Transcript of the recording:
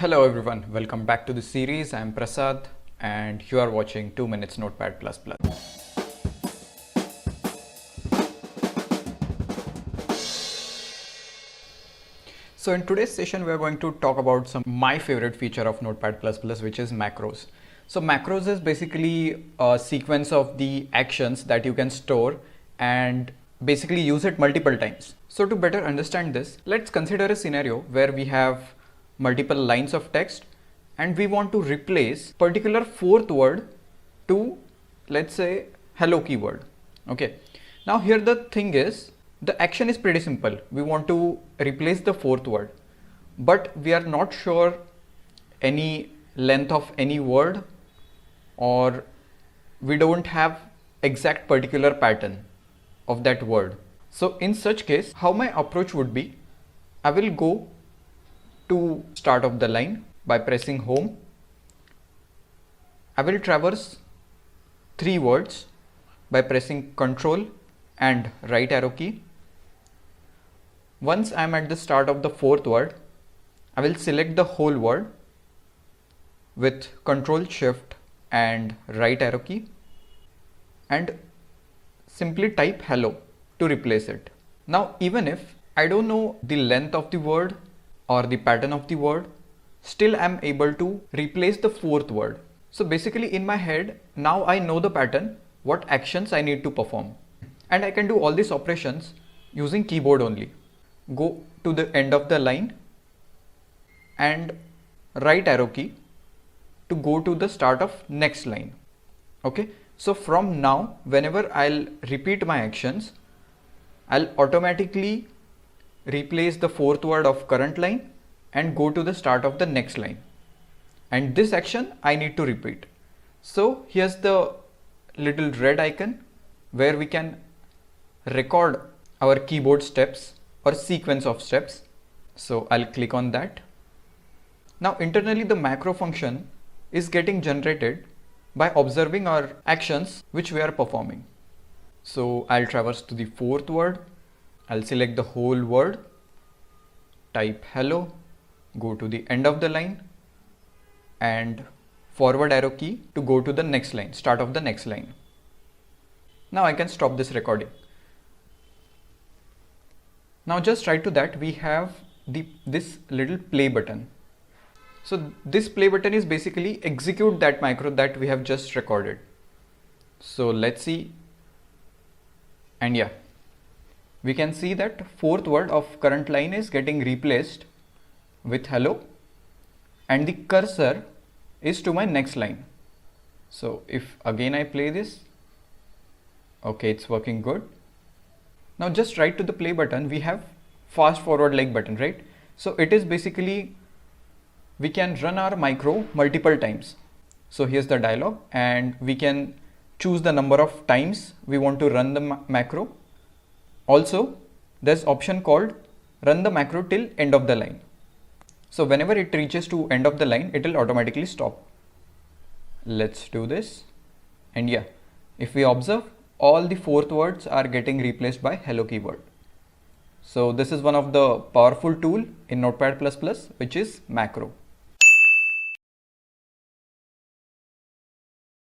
Hello everyone, welcome back to the series. I am Prasad and you are watching 2 Minutes Notepad++. So in today's session we are going to talk about my favorite feature of Notepad++, which is macros. So macros is basically a sequence of the actions that you can store and basically use it multiple times. So to better understand this, let's consider a scenario where we have multiple lines of text and we want to replace particular fourth word to, let's say, hello keyword. Okay, now here the thing is, the action is pretty simple. We want to replace the fourth word, but we are not sure any length of any word, or we don't have exact particular pattern of that word. So in such case, how my approach would be, I will go to start of the line by pressing home. I will traverse 3 words by pressing Ctrl and right arrow key. Once I am at the start of the fourth word, I will select the whole word with Ctrl Shift and right arrow key and simply type hello to replace it. Now even if I don't know the length of the word or the pattern of the word, still I am able to replace the fourth word. So basically in my head, now I know the pattern, what actions I need to perform. And I can do all these operations using keyboard only. Go to the end of the line and right arrow key to go to the start of next line. Okay, so from now, whenever I'll repeat my actions, I'll automatically replace the fourth word of current line and go to the start of the next line, and this action I need to repeat. So here's the little red icon where we can record our keyboard steps or sequence of steps. So I'll click on that. Now internally the macro function is getting generated by observing our actions which we are performing. So I'll traverse to the fourth word, I'll select the whole word, type hello, go to the end of the line and forward arrow key to go to the next line, start of the next line. Now I can stop this recording. Now just right to that we have this little play button. So this play button is basically execute that macro that we have just recorded. So let's see, and yeah, we can see that fourth word of current line is getting replaced with hello and the cursor is to my next line. So if again I play this, okay, it's working good. Now just right to the play button we have fast forward like button, right? So it is basically we can run our macro multiple times. So here's the dialog and we can choose the number of times we want to run the macro. Also there's option called run the macro till end of the line. So whenever it reaches to end of the line, it will automatically stop. Let's do this. And yeah, if we observe, all the fourth words are getting replaced by hello keyword. So this is one of the powerful tool in Notepad++, which is macro.